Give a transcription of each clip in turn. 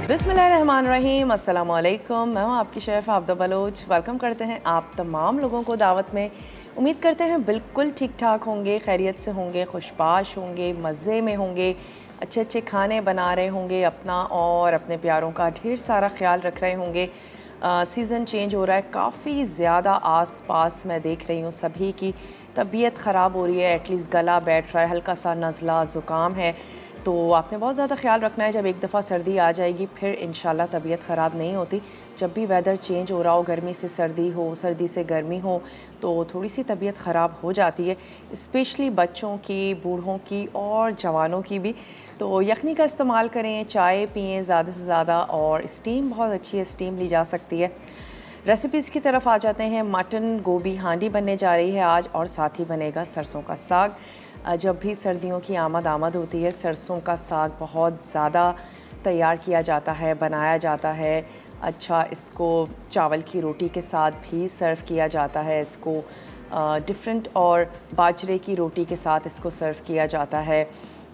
बिस्मिल्लाहिर्रहमानिर्रहीम, अस्सलाम वालेकुम। मैं हूँ आपकी शेफ़ आबदा बलोच। वेलकम करते हैं आप तमाम लोगों को दावत में। उम्मीद करते हैं बिल्कुल ठीक ठाक होंगे, खैरियत से होंगे, खुशबाश होंगे, मज़े में होंगे, अच्छे अच्छे खाने बना रहे होंगे, अपना और अपने प्यारों का ढेर सारा ख्याल रख रहे होंगे। सीज़न चेंज हो रहा है, काफ़ी ज़्यादा आस पास मैं देख रही हूँ सभी की तबीयत ख़राब हो रही है, एटलीस्ट गला बैठ रहा है, हल्का सा नज़ला ज़ुकाम है। तो आपने बहुत ज़्यादा ख्याल रखना है। जब एक दफ़ा सर्दी आ जाएगी फिर इंशाल्लाह तबीयत ख़राब नहीं होती। जब भी वेदर चेंज हो रहा हो, गर्मी से सर्दी हो, सर्दी से गर्मी हो, तो थोड़ी सी तबीयत ख़राब हो जाती है, स्पेशली बच्चों की, बूढ़ों की और जवानों की भी। तो यखनी का इस्तेमाल करें, चाय पिएँ ज़्यादा से ज़्यादा, और स्टीम बहुत अच्छी है, स्टीम ली जा सकती है। रेसिपीज़ की तरफ आ जाते हैं। मटन गोभी हांडी बनने जा रही है आज, और साथ ही बनेगा सरसों का साग। जब भी सर्दियों की आमद होती है, सरसों का साग बहुत ज़्यादा तैयार किया जाता है, बनाया जाता है। अच्छा, इसको चावल की रोटी के साथ भी सर्व किया जाता है, इसको डिफरेंट और बाजरे की रोटी के साथ इसको सर्व किया जाता है।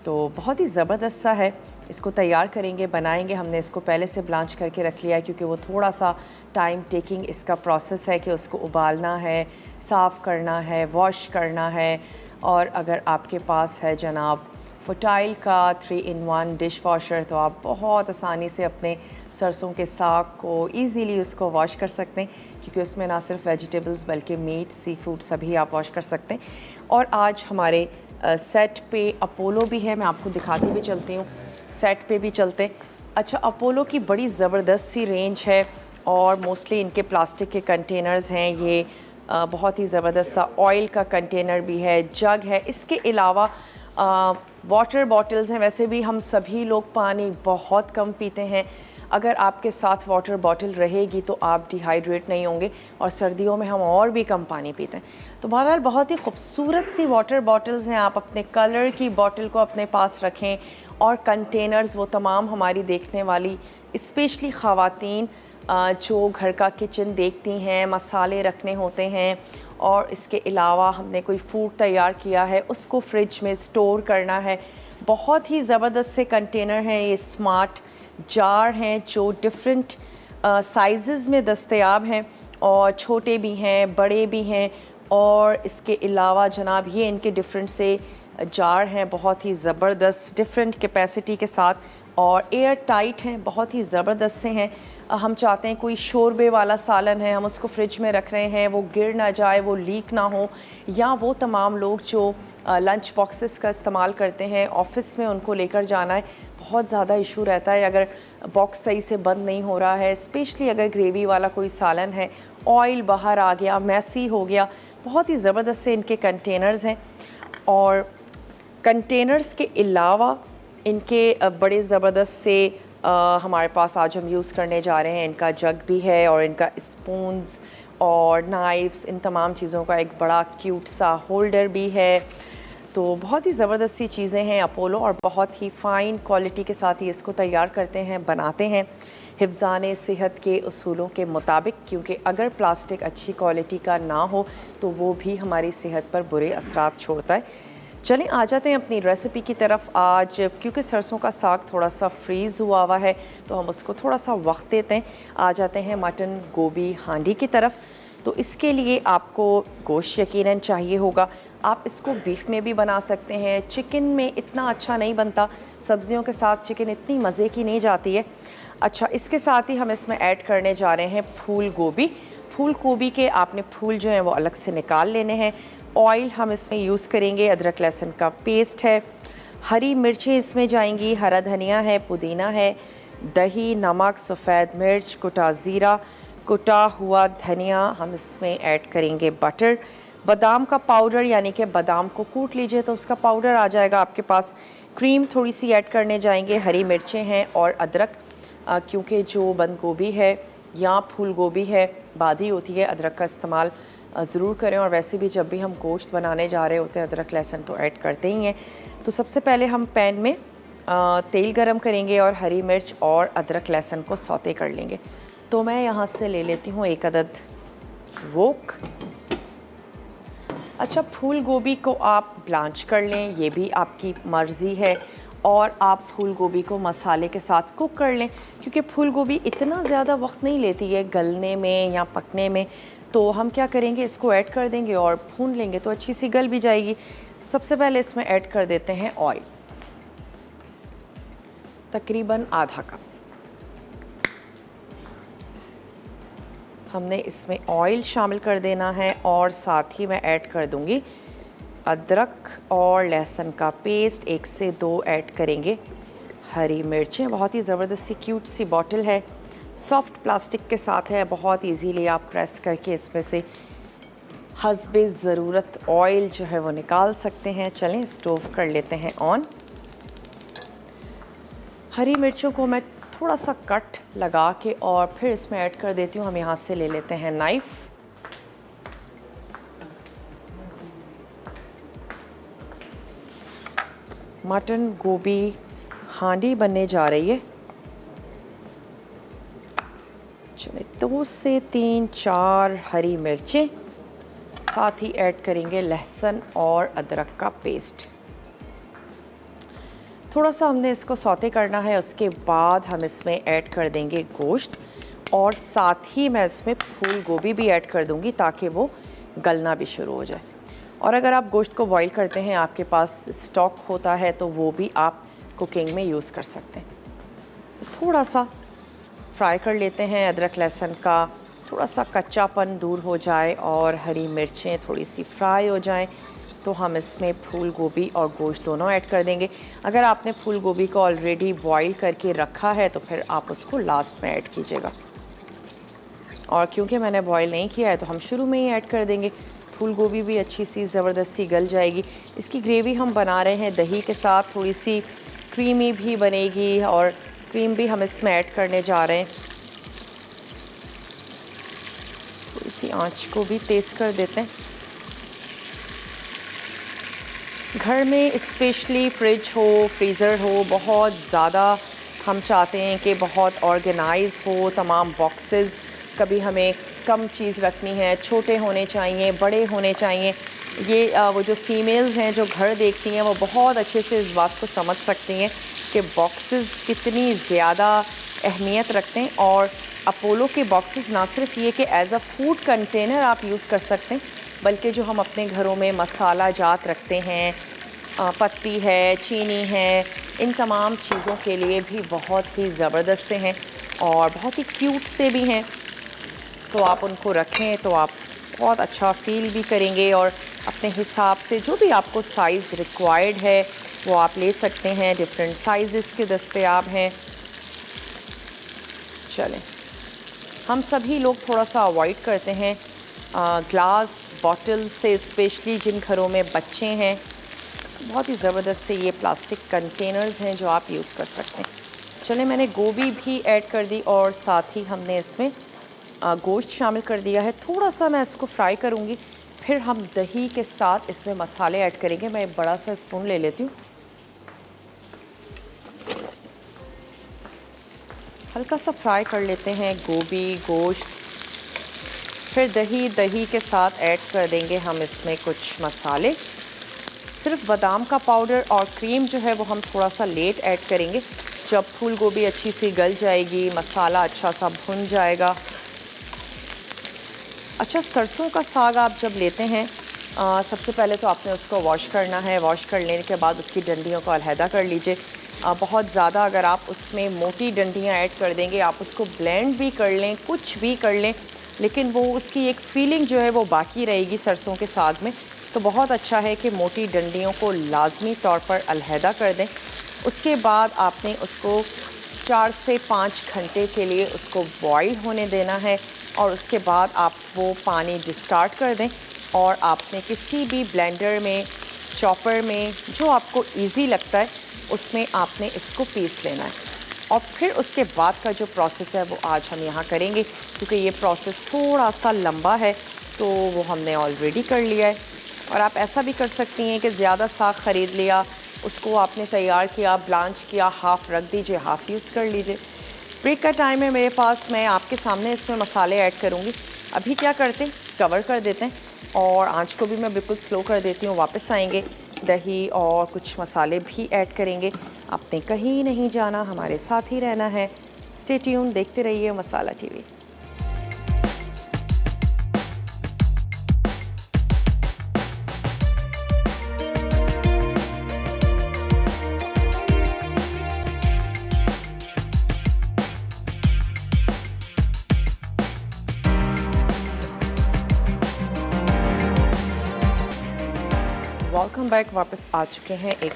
तो बहुत ही ज़बरदस्त सा है। इसको तैयार करेंगे, बनाएंगे। हमने इसको पहले से ब्लांच करके रख लिया है, क्योंकि वो थोड़ा सा टाइम टेकिंग इसका प्रोसेस है कि उसको उबालना है, साफ़ करना है, वॉश करना है। और अगर आपके पास है जनाब फुटाइल का 3 in 1 डिश वॉशर, तो आप बहुत आसानी से अपने सरसों के साग को ईज़िली उसको वॉश कर सकते हैं, क्योंकि उसमें ना सिर्फ वेजिटेबल्स बल्कि मीट, सी फूड सभी आप वॉश कर सकते हैं। और आज हमारे सेट पे अपोलो भी है, मैं आपको दिखाती भी चलती हूँ। सेट पे भी चलते। अच्छा, अपोलो की बड़ी ज़बरदस्त सी रेंज है, और मोस्टली इनके प्लास्टिक के कंटेनर्स हैं। ये बहुत ही ज़बरदस्त सा ऑयल का कंटेनर भी है, जग है। इसके अलावा वाटर बॉटल्स हैं। वैसे भी हम सभी लोग पानी बहुत कम पीते हैं। अगर आपके साथ वाटर बॉटल रहेगी तो आप डिहाइड्रेट नहीं होंगे, और सर्दियों में हम और भी कम पानी पीते हैं। तो बहरहाल बहुत ही खूबसूरत सी वाटर बॉटल्स हैं। आप अपने कलर की बॉटल को अपने पास रखें, और कंटेनर्स वो तमाम हमारी देखने वाली, स्पेशली ख़वातीन जो घर का किचन देखती हैं, मसाले रखने होते हैं, और इसके अलावा हमने कोई फूड तैयार किया है, उसको फ्रिज में स्टोर करना है। बहुत ही ज़बरदस्त से कंटेनर हैं। ये स्मार्ट जार हैं जो डिफरेंट साइज़ में दस्तयाब हैं, और छोटे भी हैं, बड़े भी हैं। और इसके अलावा जनाब ये इनके डिफरेंट से जार हैं, बहुत ही ज़बरदस्त डिफरेंट कैपेसिटी के साथ, और एयर टाइट हैं, बहुत ही ज़बरदस्त से हैं। हम चाहते हैं कोई शोरबे वाला सालन है, हम उसको फ्रिज में रख रहे हैं, वो गिर ना जाए, वो लीक ना हो। या वो तमाम लोग जो लंच बॉक्सेस का इस्तेमाल करते हैं, ऑफ़िस में उनको लेकर जाना है, बहुत ज़्यादा इशू रहता है अगर बॉक्स सही से बंद नहीं हो रहा है, स्पेशली अगर ग्रेवी वाला कोई सालन है, ऑयल बाहर आ गया, मैसी हो गया। बहुत ही ज़बरदस्त से इनके कंटेनर्स हैं। और कंटेनर्स के अलावा इनके बड़े ज़बरदस्त से हमारे पास आज हम यूज़ करने जा रहे हैं। इनका जग भी है, और इनका स्पून्स और नाइफ्स, इन तमाम चीज़ों का एक बड़ा क्यूट सा होल्डर भी है। तो बहुत ही ज़बरदस्त सी चीज़ें हैं अपोलो, और बहुत ही फ़ाइन क्वालिटी के साथ ही इसको तैयार करते हैं, बनाते हैं हिफ़्ज़ाने सेहत के उसूलों के मुताबिक। क्योंकि अगर प्लास्टिक अच्छी क्वालिटी का ना हो तो वो भी हमारी सेहत पर बुरे असरात छोड़ता है। चलें आ जाते हैं अपनी रेसिपी की तरफ। आज क्योंकि सरसों का साग थोड़ा सा फ्रीज़ हुआ है, तो हम उसको थोड़ा सा वक्त देते हैं। आ जाते हैं मटन गोभी हांडी की तरफ। तो इसके लिए आपको गोश्त यकीनन चाहिए होगा। आप इसको बीफ में भी बना सकते हैं, चिकन में इतना अच्छा नहीं बनता, सब्जियों के साथ चिकन इतनी मज़े की नहीं जाती है। अच्छा, इसके साथ ही हम इसमें ऐड करने जा रहे हैं फूल गोभी। फूल गोभी के आपने फूल जो हैं वो अलग से निकाल लेने हैं। ऑयल हम इसमें यूज़ करेंगे, अदरक लहसुन का पेस्ट है, हरी मिर्चें इसमें जाएंगी, हरा धनिया है, पुदीना है, दही, नमक, सफ़ेद मिर्च, कुटा ज़ीरा, कुटा हुआ धनिया। हम इसमें ऐड करेंगे बटर, बादाम का पाउडर, यानी कि बादाम को कूट लीजिए तो उसका पाउडर आ जाएगा आपके पास। क्रीम थोड़ी सी ऐड करने जाएंगे, हरी मिर्चें हैं और अदरक, क्योंकि जो बंद गोभी है या फूल गोभी है बादी होती है, अदरक का इस्तेमाल ज़रूर करें। और वैसे भी जब भी हम गोश्त बनाने जा रहे होते हैं अदरक लहसुन तो ऐड करते ही हैं। तो सबसे पहले हम पैन में तेल गरम करेंगे और हरी मिर्च और अदरक लहसुन को सौते कर लेंगे। तो मैं यहाँ से ले लेती हूँ 1 अदद वोक। अच्छा, फूल गोभी को आप ब्लांच कर लें, ये भी आपकी मर्ज़ी है। और आप फूल गोभी को मसाले के साथ कुक कर लें, क्योंकि फूल गोभी इतना ज़्यादा वक्त नहीं लेती है गलने में या पकने में। तो हम क्या करेंगे, इसको ऐड कर देंगे और भून लेंगे तो अच्छी सी गल भी जाएगी। तो सबसे पहले इसमें ऐड कर देते हैं ऑयल, तकरीबन आधा कप। हमने इसमें ऑयल शामिल कर देना है और साथ ही मैं ऐड कर दूंगी अदरक और लहसुन का पेस्ट, 1 से 2 ऐड करेंगे। हरी मिर्चें, बहुत ही ज़बरदस्त सी क्यूट सी बॉटल है, सॉफ्ट प्लास्टिक के साथ है, बहुत इजीली आप प्रेस करके इसमें से हस्बे ज़रूरत ऑयल जो है वो निकाल सकते हैं। चलें स्टोव कर लेते हैं ऑन। हरी मिर्चों को मैं थोड़ा सा कट लगा के और फिर इसमें ऐड कर देती हूँ। हम यहाँ से ले लेते हैं नाइफ़, मटन गोभी हांडी बनने जा रही है। चलिए 2 से 3-4 हरी मिर्चें, साथ ही ऐड करेंगे लहसुन और अदरक का पेस्ट। थोड़ा सा हमने इसको सौते करना है, उसके बाद हम इसमें ऐड कर देंगे गोश्त और साथ ही मैं इसमें फूल गोभी भी ऐड कर दूंगी ताकि वो गलना भी शुरू हो जाए। और अगर आप गोश्त को बॉईल करते हैं, आपके पास स्टॉक होता है, तो वो भी आप कुकिंग में यूज़ कर सकते हैं। तो थोड़ा सा फ्राई कर लेते हैं, अदरक लहसुन का थोड़ा सा कच्चापन दूर हो जाए और हरी मिर्चें थोड़ी सी फ्राई हो जाएं, तो हम इसमें फूल गोभी और गोश्त दोनों ऐड कर देंगे। अगर आपने फूल गोभी को ऑलरेडी बॉईल करके रखा है तो फिर आप उसको लास्ट में ऐड कीजिएगा, और क्योंकि मैंने बॉईल नहीं किया है तो हम शुरू में ही ऐड कर देंगे। फूल गोभी भी अच्छी सी ज़बरदस्त सी गल जाएगी। इसकी ग्रेवी हम बना रहे हैं दही के साथ, थोड़ी सी क्रीमी भी बनेगी और क्रीम भी हम इसमें ऐड करने जा रहे हैं। थोड़ी सी आंच को भी तेज़ कर देते हैं। घर में स्पेशली फ्रिज हो, फ्रीज़र हो, बहुत ज़्यादा हम चाहते हैं कि बहुत ऑर्गेनाइज हो तमाम बॉक्सेस। कभी हमें कम चीज़ रखनी है, छोटे होने चाहिए, बड़े होने चाहिए। ये वो जो फीमेल्स हैं जो घर देखती हैं वो बहुत अच्छे से इस बात को समझ सकती हैं कि बॉक्सेस कितनी ज़्यादा अहमियत रखते हैं। और अपोलो के बॉक्सेस ना सिर्फ ये कि एज़ अ फूड कंटेनर आप यूज़ कर सकते हैं, बल्कि जो हम अपने घरों में मसाला जात रखते हैं, पत्ती है, चीनी है, इन तमाम चीज़ों के लिए भी बहुत ही ज़बरदस्त से हैं और बहुत ही क्यूट से भी हैं। तो आप उनको रखें तो आप बहुत अच्छा फ़ील भी करेंगे और अपने हिसाब से जो भी आपको साइज़ रिक्वायर्ड है वो आप ले सकते हैं। डिफरेंट साइज़ के दस्तयाब हैं। चलें, हम सभी लोग थोड़ा सा अवॉइड करते हैं ग्लास बॉटल से, स्पेशली जिन घरों में बच्चे हैं। बहुत ही ज़बरदस्त से ये प्लास्टिक कंटेनर्स हैं जो आप यूज़ कर सकते हैं। चलें, मैंने गोभी भी ऐड कर दी और साथ ही हमने इसमें गोश्त शामिल कर दिया है। थोड़ा सा मैं इसको फ्राई करूँगी, फिर हम दही के साथ इसमें मसाले ऐड करेंगे। मैं एक बड़ा सा स्पून ले लेती हूँ, हल्का सा फ्राई कर लेते हैं गोभी गोश्त, फिर दही के साथ ऐड कर देंगे हम इसमें कुछ मसाले। सिर्फ बादाम का पाउडर और क्रीम जो है वो हम थोड़ा सा लेट ऐड करेंगे, जब फूल गोभी अच्छी सी गल जाएगी, मसाला अच्छा सा भुन जाएगा। अच्छा, सरसों का साग आप जब लेते हैं सबसे पहले तो आपने उसको वॉश करना है। वॉश कर लेने के बाद उसकी डंडियों को अलहदा कर लीजिए। बहुत ज़्यादा अगर आप उसमें मोटी डंडियाँ ऐड कर देंगे, आप उसको ब्लेंड भी कर लें, कुछ भी कर लें, लेकिन वो उसकी एक फीलिंग जो है वो बाकी रहेगी सरसों के साग में। तो बहुत अच्छा है कि मोटी डंडियों को लाजमी तौर पर अलहदा कर दें। उसके बाद आपने उसको 4 से 5 घंटे के लिए उसको बॉईल होने देना है और उसके बाद आप वो पानी डिस्कार्ड कर दें और आपने किसी भी ब्लेंडर में, चॉपर में, जो आपको इजी लगता है उसमें आपने इसको पीस लेना है। और फिर उसके बाद का जो प्रोसेस है वो आज हम यहाँ करेंगे, क्योंकि ये प्रोसेस थोड़ा सा लंबा है तो वो हमने ऑलरेडी कर लिया है। और आप ऐसा भी कर सकती हैं कि ज़्यादा साग ख़रीद लिया, उसको आपने तैयार किया, ब्लांच किया, हाफ़ रख दीजिए, हाफ़ यूज़ कर लीजिए। ब्रेक का टाइम है मेरे पास, मैं आपके सामने इसमें मसाले ऐड करूँगी। अभी क्या करते हैं, कवर कर देते हैं और आंच को भी मैं बिल्कुल स्लो कर देती हूँ। वापस आएंगे दही और कुछ मसाले भी ऐड करेंगे। आपने कहीं नहीं जाना, हमारे साथ ही रहना है। स्टे ट्यून, देखते रहिए मसाला टीवी। वेलकम बैक, वापस आ चुके हैं एक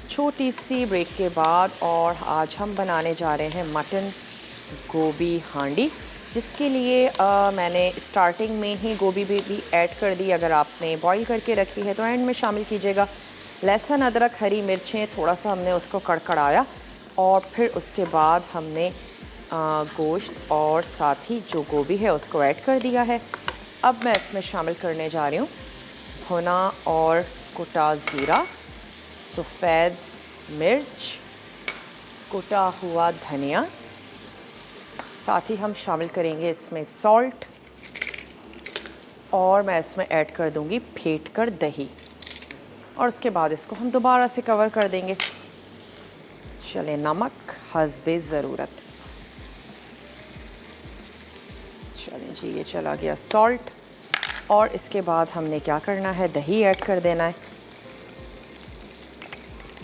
छोटी सी ब्रेक के बाद और आज हम बनाने जा रहे हैं मटन गोभी हांडी, जिसके लिए मैंने स्टार्टिंग में ही गोभी भी ऐड कर दी। अगर आपने बॉईल करके रखी है तो एंड में शामिल कीजिएगा। लहसुन, अदरक, हरी मिर्चें, थोड़ा सा हमने उसको कड़कड़ाया और फिर उसके बाद हमने गोश्त और साथ ही जो गोभी है उसको ऐड कर दिया है। अब मैं इसमें शामिल करने जा रही हूँ भुना और कुटा ज़ीरा, सफ़ेद मिर्च, कुटा हुआ धनिया, साथ ही हम शामिल करेंगे इसमें सॉल्ट और मैं इसमें ऐड कर दूंगी फेंट कर दही और उसके बाद इसको हम दोबारा से कवर कर देंगे। चले, नमक हस्बे ज़रूरत। चलें जी, ये चला गया सॉल्ट और इसके बाद हमने क्या करना है, दही ऐड कर देना है।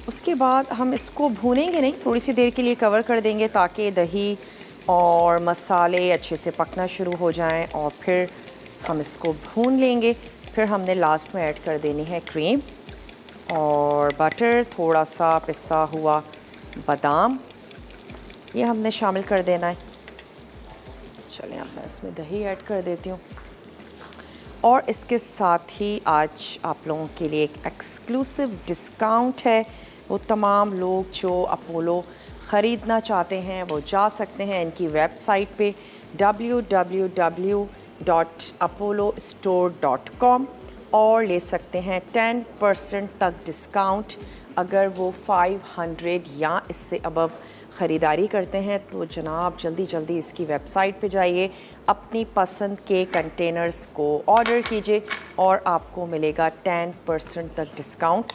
उसके बाद हम इसको भूनेंगे नहीं, थोड़ी सी देर के लिए कवर कर देंगे ताकि दही और मसाले अच्छे से पकना शुरू हो जाएं और फिर हम इसको भून लेंगे। फिर हमने लास्ट में ऐड कर देनी है क्रीम और बटर, थोड़ा सा पिसा हुआ बादाम, ये हमने शामिल कर देना है। चलें, अब मैं इसमें दही ऐड कर देती हूँ और इसके साथ ही आज आप लोगों के लिए एक एक्सक्लूसिव डिस्काउंट है। वो तमाम लोग जो अपोलो ख़रीदना चाहते हैं वो जा सकते हैं इनकी वेबसाइट पे www.apollostore.com और ले सकते हैं 10% तक डिस्काउंट अगर वो 500 या इससे अबव ख़रीदारी करते हैं। तो जनाब जल्दी जल्दी इसकी वेबसाइट पे जाइए, अपनी पसंद के कंटेनर्स को ऑर्डर कीजिए और आपको मिलेगा 10% तक डिस्काउंट,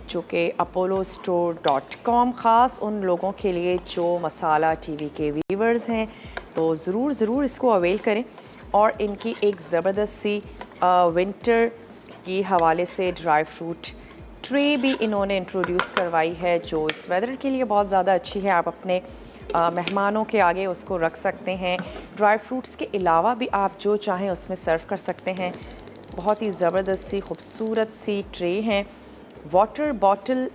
जो कि apollostore.com ख़ास उन लोगों के लिए जो मसाला टीवी के व्यूवर्स हैं। तो ज़रूर इसको अवेल करें। और इनकी एक ज़बरदस्त सी विंटर की हवाले से ड्राई फ्रूट ट्रे भी इन्होंने इंट्रोड्यूस करवाई है, जो इस वेदर के लिए बहुत ज़्यादा अच्छी है। आप अपने मेहमानों के आगे उसको रख सकते हैं। ड्राई फ्रूट्स के अलावा भी आप जो चाहें उसमें सर्व कर सकते हैं। बहुत ही ज़बरदस्त सी खूबसूरत सी ट्रे हैं। वाटर बॉटल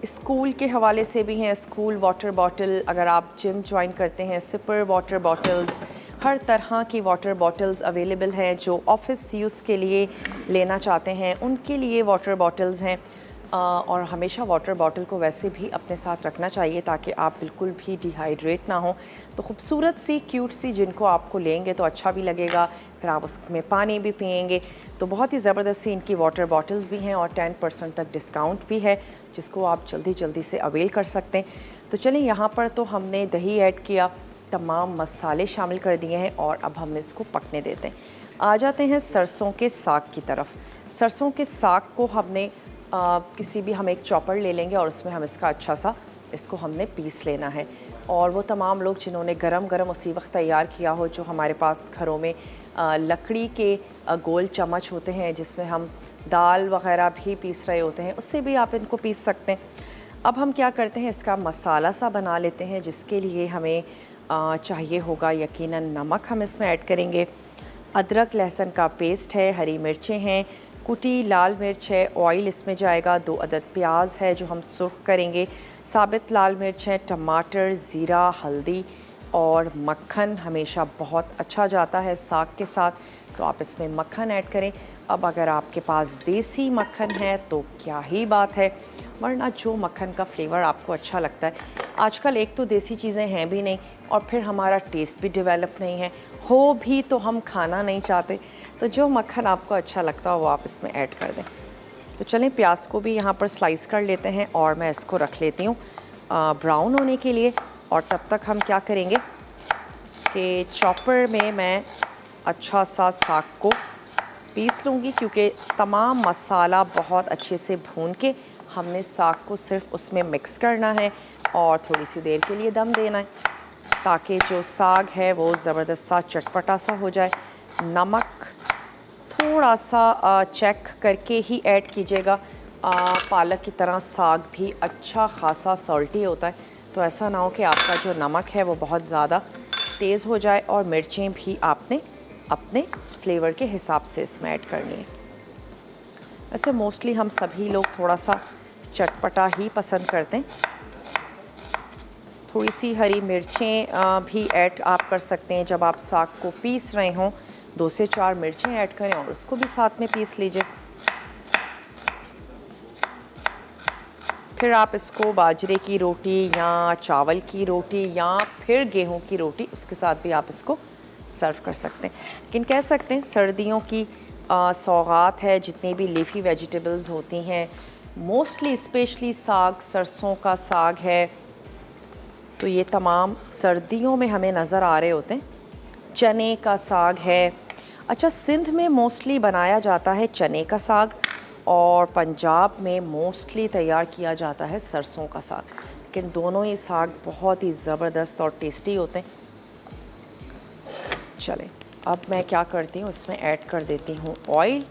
स्कूल के हवाले से भी हैं, स्कूल वाटर बॉटल, अगर आप जिम ज्वाइन करते हैं, सिपर वाटर बॉटल्स, हर तरह की वाटर बॉटल्स अवेलेबल हैं। जो ऑफिस यूज़ के लिए लेना चाहते हैं उनके लिए वाटर बॉटल्स हैं। और हमेशा वाटर बॉटल को वैसे भी अपने साथ रखना चाहिए ताकि आप बिल्कुल भी डिहाइड्रेट ना हो। तो खूबसूरत सी क्यूट सी, जिनको आपको लेंगे तो अच्छा भी लगेगा, फिर आप उसमें पानी भी पिएंगे। तो बहुत ही ज़बरदस्त सी इनकी वाटर बॉटल्स भी हैं और 10% तक डिस्काउंट भी है, जिसको आप जल्दी से अवेल कर सकते हैं। तो चलें, यहाँ पर तो हमने दही ऐड किया, तमाम मसाले शामिल कर दिए हैं और अब हम इसको पकने देते हैं। आ जाते हैं सरसों के साग की तरफ। सरसों के साग को हमने किसी भी हम एक चॉपर ले लेंगे और उसमें हम इसका अच्छा सा इसको हमने पीस लेना है। और वो तमाम लोग जिन्होंने गरम गरम उसी वक्त तैयार किया हो, जो हमारे पास घरों में लकड़ी के गोल चम्मच होते हैं जिसमें हम दाल वग़ैरह भी पीस रहे होते हैं, उससे भी आप इनको पीस सकते हैं। अब हम क्या करते हैं, इसका मसाला सा बना लेते हैं, जिसके लिए हमें चाहिए होगा यकीनन नमक हम इसमें ऐड करेंगे, अदरक लहसुन का पेस्ट है, हरी मिर्चें हैं, कुटी लाल मिर्च है, ऑयल इसमें जाएगा, 2 अदद प्याज है जो हम सुर्ख करेंगे, साबित लाल मिर्च है, टमाटर, ज़ीरा, हल्दी और मक्खन हमेशा बहुत अच्छा जाता है साग के साथ, तो आप इसमें मक्खन ऐड करें। अब अगर आपके पास देसी मक्खन है तो क्या ही बात है, वरना जो मक्खन का फ्लेवर आपको अच्छा लगता है। आजकल एक तो देसी चीज़ें हैं भी नहीं और फिर हमारा टेस्ट भी डेवलप नहीं है, हो भी तो हम खाना नहीं चाहते, तो जो मक्खन आपको अच्छा लगता हो वो आप इसमें ऐड कर दें। तो चलें, प्याज को भी यहाँ पर स्लाइस कर लेते हैं और मैं इसको रख लेती हूँ ब्राउन होने के लिए। और तब तक हम क्या करेंगे कि चॉपर में मैं अच्छा सा साग को पीस लूँगी, क्योंकि तमाम मसाला बहुत अच्छे से भून के हमने साग को सिर्फ उसमें मिक्स करना है और थोड़ी सी देर के लिए दम देना है, ताकि जो साग है वो ज़बरदस्त सा चटपटा सा हो जाए। नमक थोड़ा सा चेक करके ही ऐड कीजिएगा। पालक की तरह साग भी अच्छा खासा सॉल्टी होता है, तो ऐसा ना हो कि आपका जो नमक है वो बहुत ज़्यादा तेज़ हो जाए, और मिर्चें भी आपने अपने फ्लेवर के हिसाब से इसमें ऐड करनी है। वैसे मोस्टली हम सभी लोग थोड़ा सा चटपटा ही पसंद करते हैं। थोड़ी सी हरी मिर्चें भी ऐड आप कर सकते हैं जब आप साग को पीस रहे हों। 2 से 4 मिर्चें ऐड करें और उसको भी साथ में पीस लीजिए। फिर आप इसको बाजरे की रोटी या चावल की रोटी या फिर गेहूं की रोटी, उसके साथ भी आप इसको सर्व कर सकते हैं। लेकिन कह सकते हैं सर्दियों की सौगात है, जितनी भी लीफी वेजिटेबल्स होती हैं, मोस्टली स्पेशली साग, सरसों का साग है, तो ये तमाम सर्दियों में हमें नज़र आ रहे होते हैं। चने का साग है। अच्छा, सिंध में मोस्टली बनाया जाता है चने का साग, और पंजाब में मोस्टली तैयार किया जाता है सरसों का साग। लेकिन दोनों ही साग बहुत ही ज़बरदस्त और टेस्टी होते हैं। चलें, अब मैं क्या करती हूँ, इसमें ऐड कर देती हूँ ऑयल।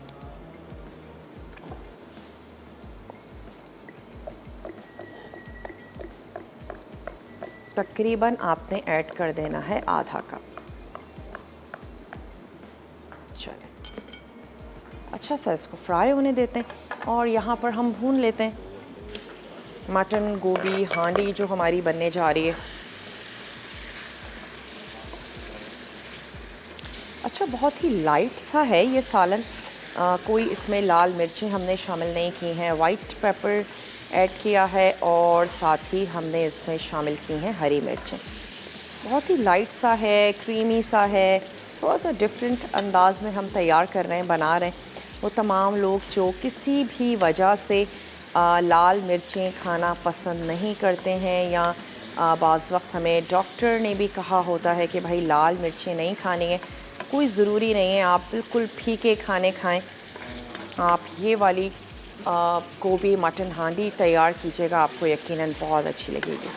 तकरीबन आपने ऐड कर देना है आधा कप। चलें, अच्छा सा इसको फ्राई होने देते हैं, और यहाँ पर हम भून लेते हैं मटन, गोभी, हांडी जो हमारी बनने जा रही है। अच्छा, बहुत ही लाइट सा है ये सालन। कोई इसमें लाल मिर्चें हमने शामिल नहीं की हैं। वाइट पेपर ऐड किया है, और साथ ही हमने इसमें शामिल की हैं हरी मिर्चें। बहुत ही लाइट सा है, क्रीमी सा है, थोड़ा सा डिफरेंट अंदाज में हम तैयार कर रहे हैं, बना रहे हैं। वो तमाम लोग जो किसी भी वजह से लाल मिर्चें खाना पसंद नहीं करते हैं, या बाज़ वक्त हमें डॉक्टर ने भी कहा होता है कि भाई लाल मिर्चें नहीं खानी है, कोई ज़रूरी नहीं है, आप बिल्कुल फीके खाने खाएं। आप ये वाली गोभी मटन हांडी तैयार कीजिएगा, आपको यकीनन बहुत अच्छी लगेगी।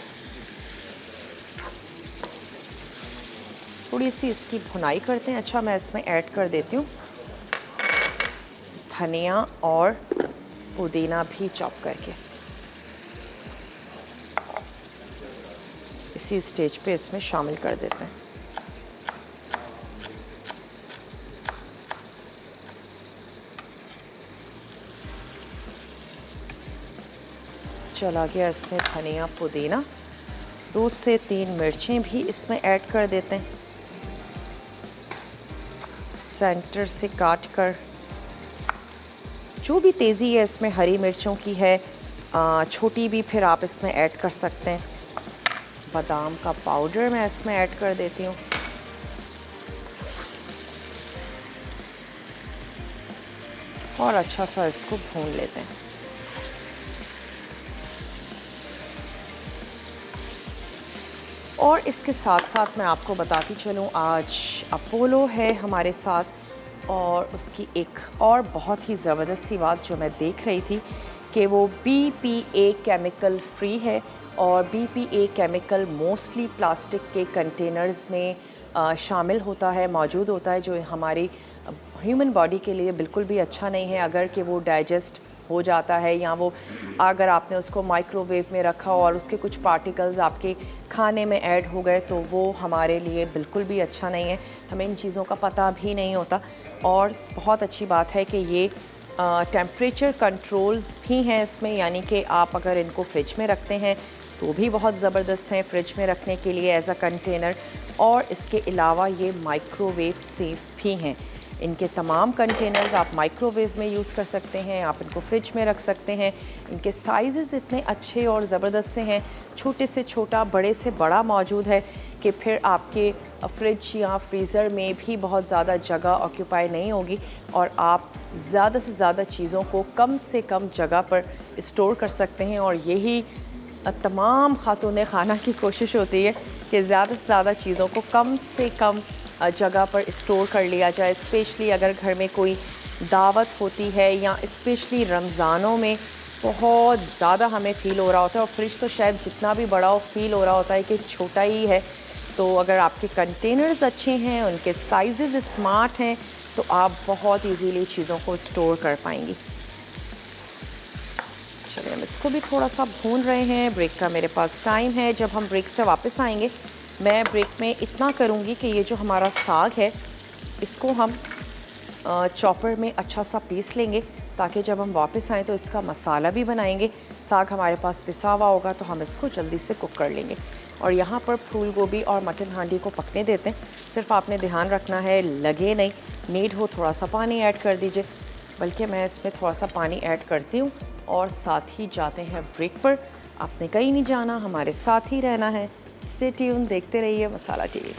थोड़ी सी इसकी भुनाई करते हैं। अच्छा, मैं इसमें ऐड कर देती हूँ धनिया और पुदीना भी चॉप करके। इसी स्टेज पे इसमें शामिल कर देते हैं। चला गया इसमें धनिया, पुदीना। 2 से 3 मिर्चें भी इसमें ऐड कर देते हैं, सेंटर से काट कर। जो भी तेज़ी है इसमें हरी मिर्चों की है, छोटी भी फिर आप इसमें ऐड कर सकते हैं। बादाम का पाउडर मैं इसमें ऐड कर देती हूँ। और अच्छा सा इसको भून लेते हैं। और इसके साथ साथ मैं आपको बताती चलूँ, आज अपोलो है हमारे साथ, और उसकी एक और बहुत ही ज़बरदस्त सी बात जो मैं देख रही थी कि वो BPA केमिकल फ्री है। और BPA केमिकल मोस्टली प्लास्टिक के कंटेनर्स में शामिल होता है, मौजूद होता है, जो हमारी ह्यूमन बॉडी के लिए बिल्कुल भी अच्छा नहीं है। अगर कि वो डाइजेस्ट हो जाता है, या वो अगर आपने उसको माइक्रोवेव में रखा और उसके कुछ पार्टिकल्स आपके खाने में ऐड हो गए, तो वो हमारे लिए बिल्कुल भी अच्छा नहीं है। हमें इन चीज़ों का पता भी नहीं होता। और बहुत अच्छी बात है कि ये टेम्परेचर कंट्रोल्स भी हैं इसमें, यानी कि आप अगर इनको फ्रिज में रखते हैं तो भी बहुत ज़बरदस्त हैं फ्रिज में रखने के लिए एज अ कंटेनर। और इसके अलावा ये माइक्रोवेव सेफ़ भी हैं। इनके तमाम कंटेनर्स आप माइक्रोवेव में यूज़ कर सकते हैं, आप इनको फ्रिज में रख सकते हैं। इनके साइज़ इतने अच्छे और ज़बरदस्त से हैं, छोटे से छोटा, बड़े से बड़ा मौजूद है, कि फिर आपके फ्रिज या फ्रीज़र में भी बहुत ज़्यादा जगह ऑक्यूपाई नहीं होगी, और आप ज़्यादा से ज़्यादा चीज़ों को कम से कम जगह पर स्टोर कर सकते हैं। और यही तमाम खातून खाना की कोशिश होती है कि ज़्यादा से ज़्यादा चीज़ों को कम से कम जगह पर स्टोर कर लिया जाए। स्पेशली अगर घर में कोई दावत होती है या स्पेशली रमज़ानों में बहुत ज़्यादा हमें फ़ील हो रहा होता है, और फ्रिज तो शायद जितना भी बड़ा हो फ़ील हो रहा होता है कि छोटा ही है। तो अगर आपके कंटेनर्स अच्छे हैं, उनके साइज़ स्मार्ट हैं, तो आप बहुत इजीली चीज़ों को स्टोर कर पाएंगी। चलिए हम इसको भी थोड़ा सा भून रहे हैं। ब्रेक का मेरे पास टाइम है। जब हम ब्रेक से वापस आएंगे, मैं ब्रेक में इतना करूँगी कि ये जो हमारा साग है इसको हम चॉपर में अच्छा सा पीस लेंगे, ताकि जब हम वापस आएँ तो इसका मसाला भी बनाएंगे। साग हमारे पास पिसा हुआ होगा तो हम इसको जल्दी से कुक कर लेंगे। और यहाँ पर फूल गोभी और मटन हांडी को पकने देते हैं। सिर्फ आपने ध्यान रखना है लगे नहीं, नीड हो थोड़ा सा पानी ऐड कर दीजिए, बल्कि मैं इसमें थोड़ा सा पानी ऐड करती हूँ और साथ ही जाते हैं ब्रेक पर। आपने कहीं नहीं जाना, हमारे साथ ही रहना है। स्टे ट्यून, देखते रहिए मसाला टीवी।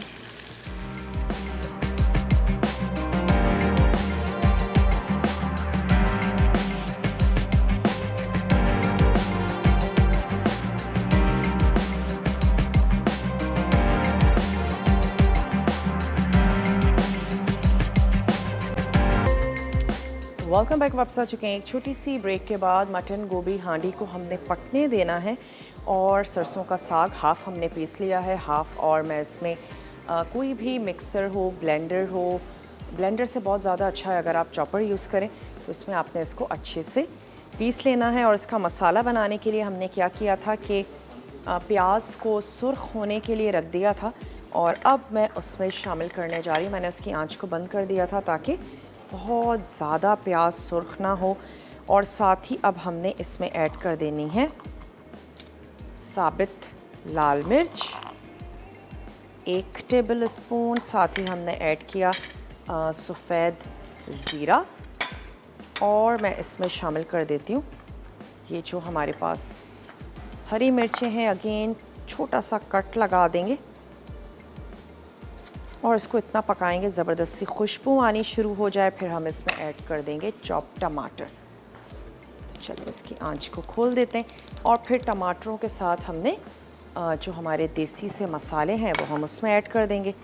Welcome back. वापस आ चुके हैं एक छोटी सी ब्रेक के बाद। मटन गोभी हांडी को हमने पकने देना है, और सरसों का साग हाफ़ हमने पीस लिया है, हाफ़। और मैं इसमें कोई भी मिक्सर हो, ब्लेंडर हो, ब्लेंडर से बहुत ज़्यादा अच्छा है अगर आप चॉपर यूज़ करें, तो इसमें आपने इसको अच्छे से पीस लेना है। और इसका मसाला बनाने के लिए हमने क्या किया था कि प्याज को सुर्ख होने के लिए रख दिया था, और अब मैं उसमें शामिल करने जा रही हूँ। मैंने उसकी आँच को बंद कर दिया था ताकि बहुत ज़्यादा प्याज सुर्ख ना हो। और साथ ही अब हमने इसमें ऐड कर देनी है साबित लाल मिर्च 1 टेबल स्पून। साथ ही हमने ऐड किया सफ़ेद ज़ीरा, और मैं इसमें शामिल कर देती हूँ ये जो हमारे पास हरी मिर्चें हैं। अगेन छोटा सा कट लगा देंगे और इसको इतना पकाएंगे ज़बरदस्ती खुशबू आनी शुरू हो जाए। फिर हम इसमें ऐड कर देंगे चॉप टमाटर। तो चलिए इसकी आंच को खोल देते हैं, और फिर टमाटरों के साथ हमने जो हमारे देसी से मसाले हैं वो हम उसमें ऐड कर देंगे।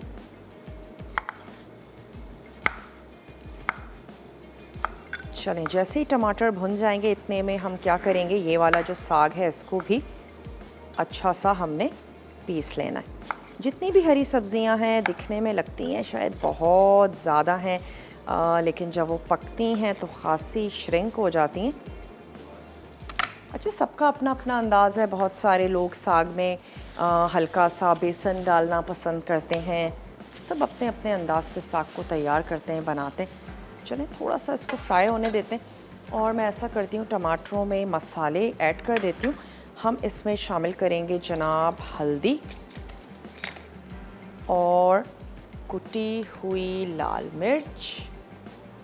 चलें, जैसे ही टमाटर भुन जाएंगे इतने में हम क्या करेंगे, ये वाला जो साग है इसको भी अच्छा सा हमने पीस लेना है। जितनी भी हरी सब्जियां हैं दिखने में लगती हैं शायद बहुत ज़्यादा हैं, लेकिन जब वो पकती हैं तो खासी श्रिंक हो जाती हैं। अच्छा, सबका अपना अपना अंदाज़ है। बहुत सारे लोग साग में हल्का सा बेसन डालना पसंद करते हैं। सब अपने अपने अंदाज से साग को तैयार करते हैं, बनाते हैं। चलें थोड़ा सा इसको फ्राई होने देते हैं, और मैं ऐसा करती हूँ टमाटरों में मसाले ऐड कर देती हूँ। हम इसमें शामिल करेंगे जनाब हल्दी और कुटी हुई लाल मिर्च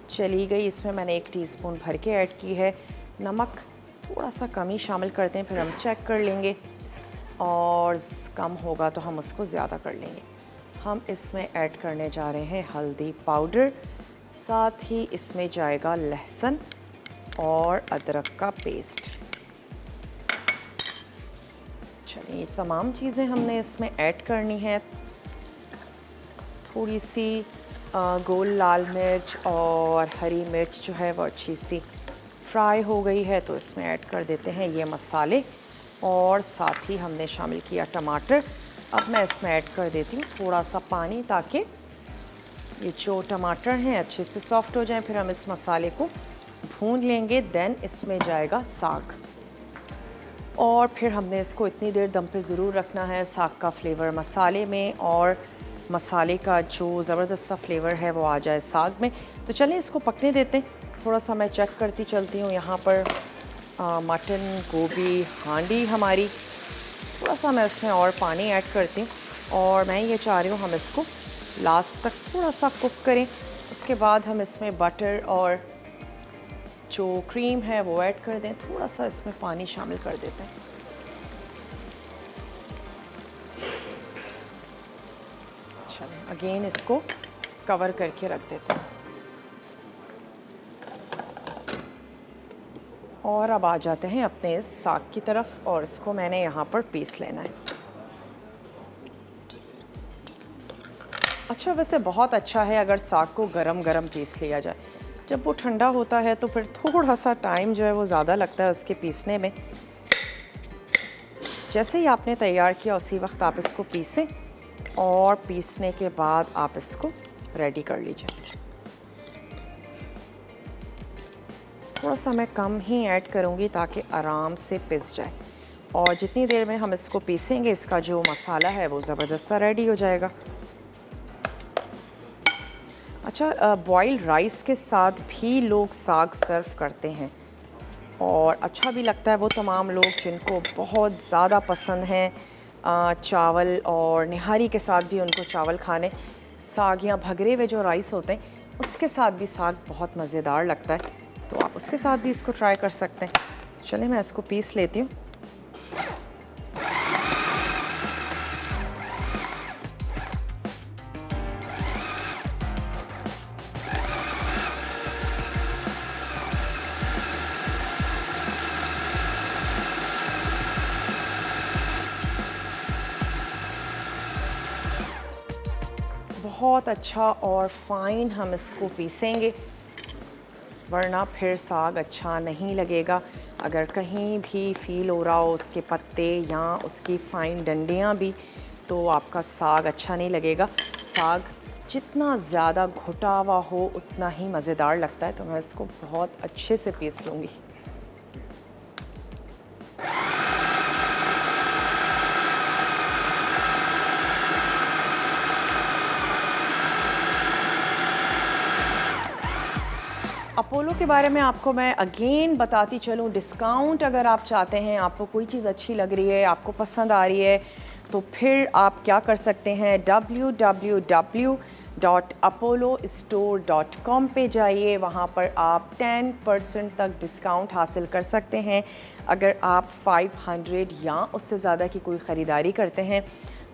चली गई। इसमें मैंने 1 टीस्पून भर के ऐड की है। नमक थोड़ा सा कम ही शामिल करते हैं, फिर हम चेक कर लेंगे, और कम होगा तो हम उसको ज़्यादा कर लेंगे। हम इसमें ऐड करने जा रहे हैं हल्दी पाउडर, साथ ही इसमें जाएगा लहसुन और अदरक का पेस्ट। चलिए ये तमाम चीज़ें हमने इसमें ऐड करनी है। थोड़ी सी गोल लाल मिर्च और हरी मिर्च जो है वो अच्छी सी फ्राई हो गई है, तो इसमें ऐड कर देते हैं ये मसाले, और साथ ही हमने शामिल किया टमाटर। अब मैं इसमें ऐड कर देती हूँ थोड़ा सा पानी, ताकि ये जो टमाटर हैं अच्छे से सॉफ्ट हो जाएं। फिर हम इस मसाले को भून लेंगे। देन इसमें जाएगा साग, और फिर हमने इसको इतनी देर दम पे ज़रूर रखना है। साग का फ्लेवर मसाले में, और मसाले का जो ज़बरदस्त सा फ्लेवर है वो आ जाए साग में। तो चलें इसको पकने देते हैं। थोड़ा सा मैं चेक करती चलती हूँ। यहाँ पर मटन गोभी हांडी हमारी, थोड़ा सा मैं इसमें और पानी ऐड करती हूँ, और मैं ये चाह रही हूँ हम इसको लास्ट तक थोड़ा सा कुक करें। उसके बाद हम इसमें बटर और जो क्रीम है वो ऐड कर दें। थोड़ा सा इसमें पानी शामिल कर देते हैं। चलें अगेन इसको कवर करके रख देते हैं, और अब आ जाते हैं अपने इस साग की तरफ, और इसको मैंने यहाँ पर पीस लेना है। अच्छा, वैसे बहुत अच्छा है अगर साग को गरम गरम पीस लिया जाए। जब वो ठंडा होता है तो फिर थोड़ा सा टाइम जो है वो ज़्यादा लगता है उसके पीसने में। जैसे ही आपने तैयार किया उसी वक्त आप इसको पीसें और पीसने के बाद आप इसको रेडी कर लीजिए। थोड़ा सा मैं कम ही ऐड करूँगी ताकि आराम से पिस जाए, और जितनी देर में हम इसको पीसेंगे इसका जो मसाला है वो ज़बरदस्त सा रेडी हो जाएगा। अच्छा, बॉइल्ड राइस के साथ भी लोग साग सर्व करते हैं और अच्छा भी लगता है। वो तमाम लोग जिनको बहुत ज़्यादा पसंद हैं चावल और निहारी के साथ भी उनको चावल खाने, साग या भगरे हुए जो राइस होते हैं उसके साथ भी साग बहुत मज़ेदार लगता है, तो आप उसके साथ भी इसको ट्राई कर सकते हैं। चलिए मैं इसको पीस लेती हूँ। बहुत अच्छा और फाइन हम इसको पीसेंगे, वरना फिर साग अच्छा नहीं लगेगा। अगर कहीं भी फील हो रहा हो उसके पत्ते या उसकी फाइन डंडियाँ भी, तो आपका साग अच्छा नहीं लगेगा। साग जितना ज़्यादा घुटा हुआ हो उतना ही मज़ेदार लगता है, तो मैं इसको बहुत अच्छे से पीस लूँगी। अपोलो के बारे में आपको मैं अगेन बताती चलूँ, डिस्काउंट अगर आप चाहते हैं, आपको कोई चीज़ अच्छी लग रही है, आपको पसंद आ रही है, तो फिर आप क्या कर सकते हैं, www.apollostore.com पे जाइए। वहाँ पर आप 10% तक डिस्काउंट हासिल कर सकते हैं। अगर आप 500 या उससे ज़्यादा की कोई ख़रीदारी करते हैं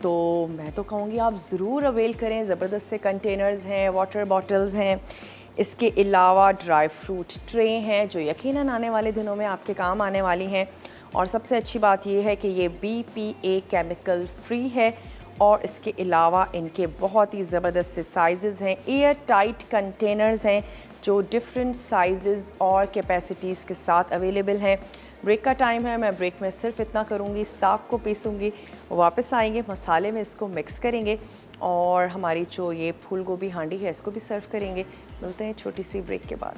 तो मैं तो कहूँगी आप ज़रूर अवेल करें। ज़बरदस्त से कंटेनर्स हैं, वाटर बॉटल्स हैं, इसके अलावा ड्राई फ्रूट ट्रे हैं जो यकीनन आने वाले दिनों में आपके काम आने वाली हैं। और सबसे अच्छी बात यह है कि ये BPA केमिकल फ्री है, और इसके अलावा इनके बहुत ही ज़बरदस्त से साइज़ हैं। एयर टाइट कंटेनर्स हैं जो डिफरेंट साइज़ और कैपेसिटीज़ के साथ अवेलेबल हैं। ब्रेक का टाइम है, मैं ब्रेक में सिर्फ इतना करूँगी, साग को पीसूँगी, वापस आएंगे, मसाले में इसको मिक्स करेंगे और हमारी जो ये फूल गोभी हांडी है इसको भी सर्व करेंगे। मिलते हैं छोटी सी ब्रेक के बाद।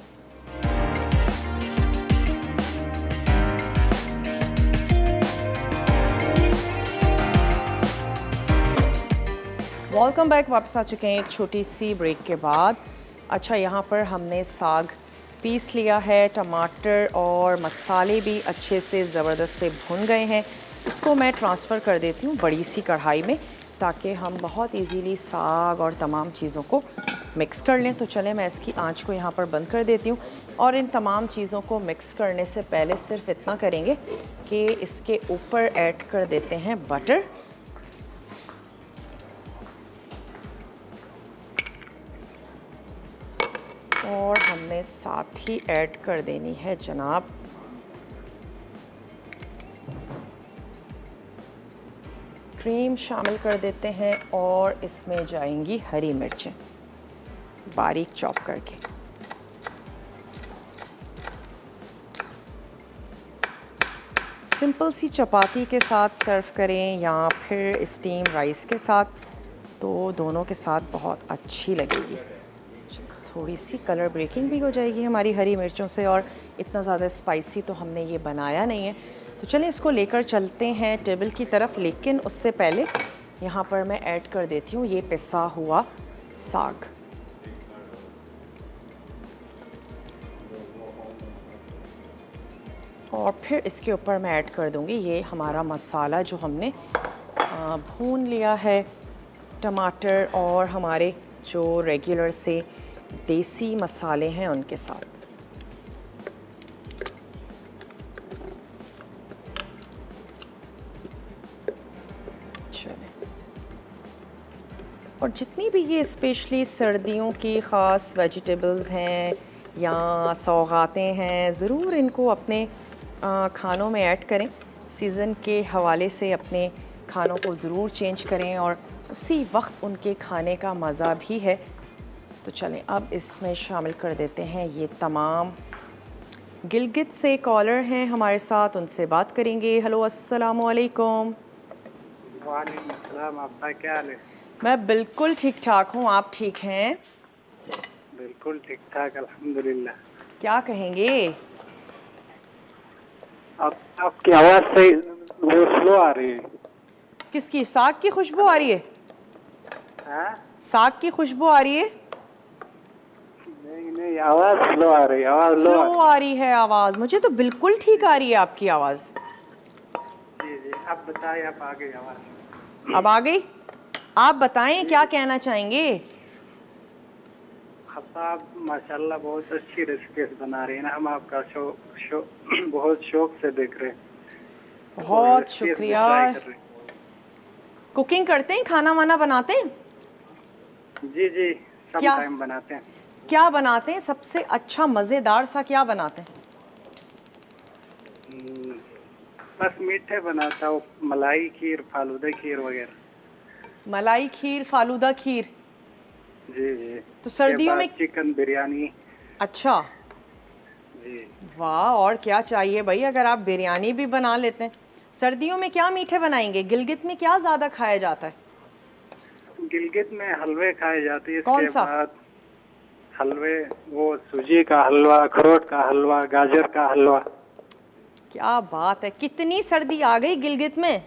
वेलकम बैक, वापस आ चुके हैं एक छोटी सी ब्रेक के बाद। अच्छा, यहाँ पर हमने साग पीस लिया है, टमाटर और मसाले भी अच्छे से ज़बरदस्त से भुन गए हैं। इसको मैं ट्रांसफ़र कर देती हूँ बड़ी सी कढ़ाई में ताकि हम बहुत इजीली साग और तमाम चीज़ों को मिक्स कर लें। तो चलें मैं इसकी आंच को यहाँ पर बंद कर देती हूँ, और इन तमाम चीज़ों को मिक्स करने से पहले सिर्फ इतना करेंगे कि इसके ऊपर ऐड कर देते हैं बटर। और हमने साथ ही ऐड कर देनी है जनाब क्रीम शामिल कर देते हैं, और इसमें जाएंगी हरी मिर्चें बारीक चॉप करके। सिंपल सी चपाती के साथ सर्व करें या फिर स्टीम राइस के साथ, तो दोनों के साथ बहुत अच्छी लगेगी। थोड़ी सी कलर ब्रेकिंग भी हो जाएगी हमारी हरी मिर्चों से, और इतना ज़्यादा स्पाइसी तो हमने ये बनाया नहीं है। तो चलिए इसको लेकर चलते हैं टेबल की तरफ, लेकिन उससे पहले यहाँ पर मैं ऐड कर देती हूँ ये पिसा हुआ साग। और फिर इसके ऊपर मैं ऐड कर दूँगी ये हमारा मसाला जो हमने भून लिया है, टमाटर और हमारे जो रेगुलर से देसी मसाले हैं उनके साथ। चलें, और जितनी भी ये स्पेशली सर्दियों की ख़ास वेजिटेबल्स हैं या सौगातें हैं, ज़रूर इनको अपने खानों में ऐड करें। सीज़न के हवाले से अपने खानों को ज़रूर चेंज करें, और उसी वक्त उनके खाने का मज़ा भी है। तो चलें अब इसमें शामिल कर देते हैं ये तमाम। गिलगित से कॉलर हैं हमारे साथ, उनसे बात करेंगे। हेलो, अस्सलाम वालेकुम। वालेकुम अस्सलाम। आपका क्या हाल है? मैं बिल्कुल ठीक ठाक हूँ, आप ठीक हैं? बिल्कुल ठीक ठाक अल्हम्दुलिल्लाह। क्या कहेंगे? आपकी आवाज़ से वो स्लो आ रही है। किसकी? साग की खुशबू आ रही है? हाँ? साग की खुशबू आ रही है? नहीं नहीं, आवाज़ स्लो आ रही है, आवाज़ लो स्लो आ रही आ रही है आवाज़? मुझे तो बिल्कुल ठीक आ रही है आपकी आवाज़। है। जी जी, आप बताइए, आप आ गई आवाज़। अब आ गई? आप बताएं क्या कहना चाहेंगे? आप माशाल्लाह बहुत अच्छी रेसिपीज बना रही हैं ना, हम आपका शो शो बहुत शौक से देख रहे हैं और बहुत रेसिपीज भी शुक्रिया। ट्राई कर रहे कुकिंग करते हैं, खाना वाना बनाते हैं? हैं। जी जी, सब क्या टाइम बनाते हैं। क्या बनाते हैं? सबसे अच्छा मज़ेदार सा क्या बनाते हैं? हम्म, बस मीठे बनाता हूँ, मलाई खीर, फालूदा खीर वगैरह। मलाई खीर, फालूदा खीर। जी जी। तो के सर्दियों बाद में? चिकन बिरयानी। अच्छा, जी। वाह, और क्या चाहिए भाई अगर आप बिरयानी भी बना लेते हैं। सर्दियों में क्या मीठे बनाएंगे? गिलगित में क्या ज़्यादा खाया जाता है? गिलगित में हलवे खाए जाते हैं, कौन इसके सा? बाद हलवे, वो सूजी का हलवा, अखरोट का हलवा, गाजर का हलवा। क्या बात है, कितनी सर्दी आ गई गिलगित में।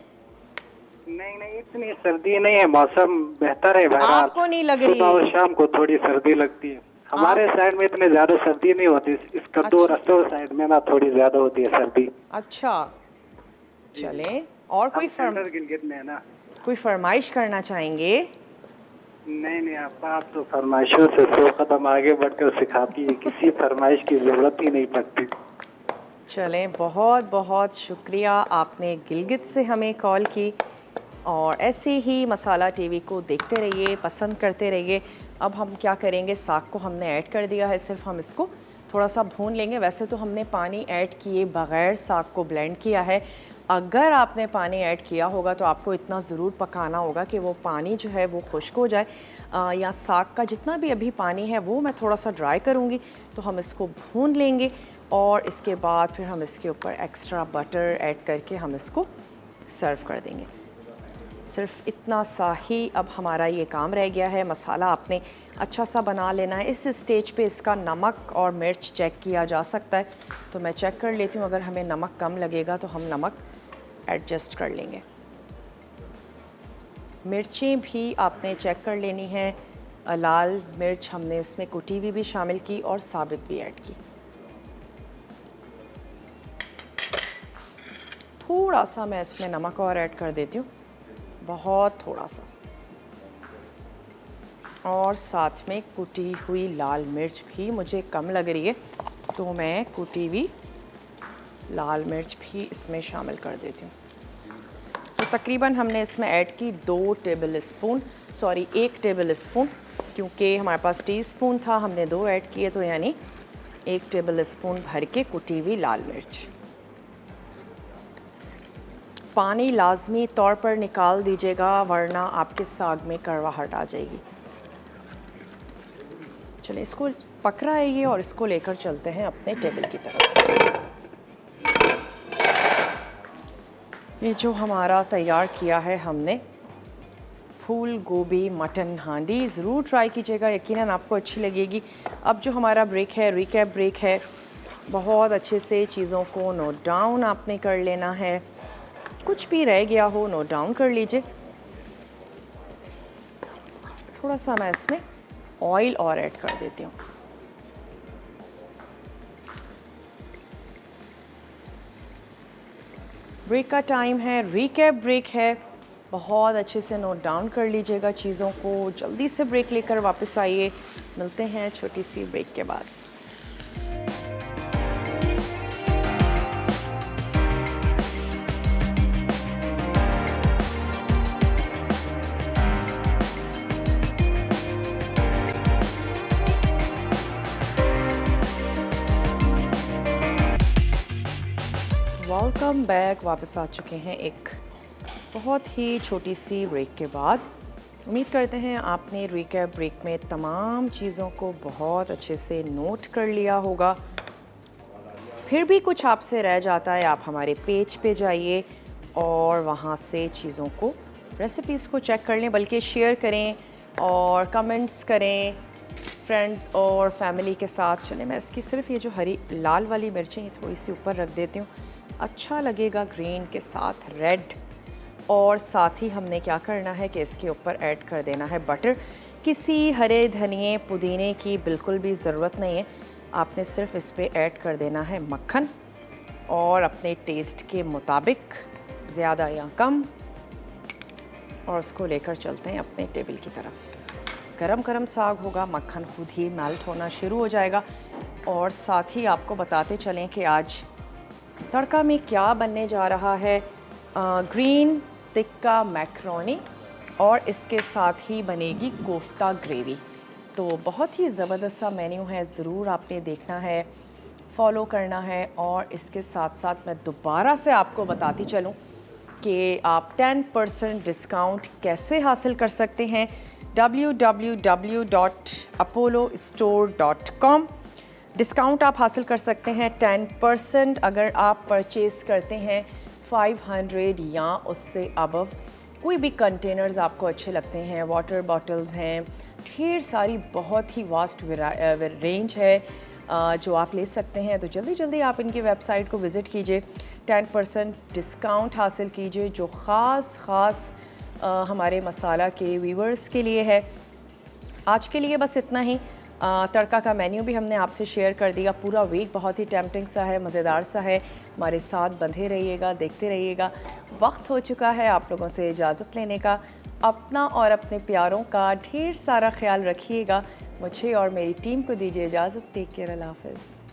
नहीं नहीं, इतनी सर्दी नहीं है, मौसम बेहतर है बहरहाल। आपको नहीं लग सुबह और रही? शाम को थोड़ी सर्दी लगती है। हमारे आप? साइड में इतनी ज्यादा सर्दी नहीं होती, इस कद्दू अच्छा रस्तों साइड में ना थोड़ी ज्यादा होती है सर्दी। अच्छा, जी जी। चलें। और हम सेंट्रल गिलगित में है ना। कोई फरमाइश करना चाहेंगे? नहीं नहीं, आप तो फरमाइशों से 100 कदम आगे बढ़कर सिखाती है, किसी फरमाइश की जरूरत ही नहीं पड़ती। चलें, बहुत बहुत शुक्रिया, आपने गिलगित से हमें कॉल की। और ऐसे ही मसाला टीवी को देखते रहिए, पसंद करते रहिए। अब हम क्या करेंगे, साग को हमने ऐड कर दिया है, सिर्फ हम इसको थोड़ा सा भून लेंगे। वैसे तो हमने पानी ऐड किए बग़ैर साग को ब्लेंड किया है। अगर आपने पानी ऐड किया होगा तो आपको इतना ज़रूर पकाना होगा कि वो पानी जो है वो खुश्क हो जाए। या साग का जितना भी अभी पानी है वो मैं थोड़ा सा ड्राई करूँगी। तो हम इसको भून लेंगे और इसके बाद फिर हम इसके ऊपर एक्स्ट्रा बटर ऐड करके हम इसको सर्व कर देंगे। सिर्फ इतना सा ही अब हमारा ये काम रह गया है। मसाला आपने अच्छा सा बना लेना है। इस स्टेज पे इसका नमक और मिर्च चेक किया जा सकता है, तो मैं चेक कर लेती हूँ। अगर हमें नमक कम लगेगा तो हम नमक एडजस्ट कर लेंगे। मिर्चें भी आपने चेक कर लेनी है। लाल मिर्च हमने इसमें कुटी हुई भी शामिल की और साबित भी ऐड की। थोड़ा सा मैं इसमें नमक और ऐड कर देती हूँ, बहुत थोड़ा सा। और साथ में कुटी हुई लाल मिर्च भी मुझे कम लग रही है, तो मैं कुटी हुई लाल मिर्च भी इसमें शामिल कर देती हूँ। तो तकरीबन हमने इसमें ऐड की 1 टेबल स्पून, क्योंकि हमारे पास टीस्पून था, हमने 2 ऐड किए, तो यानी 1 टेबल स्पून भर के कुटी हुई लाल मिर्च। पानी लाजमी तौर पर निकाल दीजिएगा, वरना आपके साग में कड़वाहट आ जाएगी। चलिए, इसको पक रहा है ये, और इसको लेकर चलते हैं अपने टेबल की तरफ। ये जो हमारा तैयार किया है हमने फूल गोभी मटन हांडी, ज़रूर ट्राई कीजिएगा, यकीनन आपको अच्छी लगेगी। अब जो हमारा ब्रेक है, रिकैप ब्रेक है, बहुत अच्छे से चीज़ों को नोट डाउन आपने कर लेना है। कुछ भी रह गया हो नोट डाउन कर लीजिए। थोड़ा सा मैं इसमें ऑयल और ऐड कर देती हूँ। ब्रेक का टाइम है, रिकैप ब्रेक है, बहुत अच्छे से नोट डाउन कर लीजिएगा चीज़ों को। जल्दी से ब्रेक लेकर वापस आइए। मिलते हैं छोटी सी ब्रेक के बाद। वेलकम बैक, वापस आ चुके हैं एक बहुत ही छोटी सी ब्रेक के बाद। उम्मीद करते हैं आपने रिकैप ब्रेक में तमाम चीज़ों को बहुत अच्छे से नोट कर लिया होगा। फिर भी कुछ आपसे रह जाता है, आप हमारे पेज पे जाइए और वहाँ से चीज़ों को, रेसिपीज़ को चेक कर लें, बल्कि शेयर करें और कमेंट्स करें फ्रेंड्स और फैमिली के साथ। चलें, मैं इसकी सिर्फ ये जो हरी लाल वाली मिर्चें ये थोड़ी सी ऊपर रख देती हूँ, अच्छा लगेगा ग्रीन के साथ रेड। और साथ ही हमने क्या करना है कि इसके ऊपर ऐड कर देना है बटर। किसी हरे धनिए पुदीने की बिल्कुल भी ज़रूरत नहीं है, आपने सिर्फ इस पे ऐड कर देना है मक्खन और अपने टेस्ट के मुताबिक ज़्यादा या कम, और उसको लेकर चलते हैं अपने टेबल की तरफ। गरम गरम साग होगा, मक्खन खुद ही मेल्ट होना शुरू हो जाएगा। और साथ ही आपको बताते चलें कि आज तड़का में क्या बनने जा रहा है। ग्रीन टिक्का मैक्रोनी और इसके साथ ही बनेगी कोफ्ता ग्रेवी। तो बहुत ही ज़बरदस्त सा मेन्यू है, ज़रूर आपने देखना है, फॉलो करना है। और इसके साथ साथ मैं दोबारा से आपको बताती चलूँ कि आप 10% डिस्काउंट कैसे हासिल कर सकते हैं। www.apollostore.com डिस्काउंट आप हासिल कर सकते हैं 10% अगर आप परचेज़ करते हैं 500 या उससे अबव। कोई भी कंटेनर्स आपको अच्छे लगते हैं, वाटर बॉटल्स हैं, ढेर सारी बहुत ही वास्ट रेंज है जो आप ले सकते हैं। तो जल्दी जल्दी आप इनकी वेबसाइट को विज़िट कीजिए, 10% डिस्काउंट हासिल कीजिए जो ख़ास हमारे मसाला के व्यूवर्स के लिए है। आज के लिए बस इतना ही। तड़का का मेन्यू भी हमने आपसे शेयर कर दिया। पूरा वीक बहुत ही टेम्पटिंग सा है, मज़ेदार सा है। हमारे साथ बंधे रहिएगा, देखते रहिएगा। वक्त हो चुका है आप लोगों से इजाज़त लेने का। अपना और अपने प्यारों का ढेर सारा ख्याल रखिएगा। मुझे और मेरी टीम को दीजिए इजाज़त। टेक केयर, अल्लाह हाफ़िज़।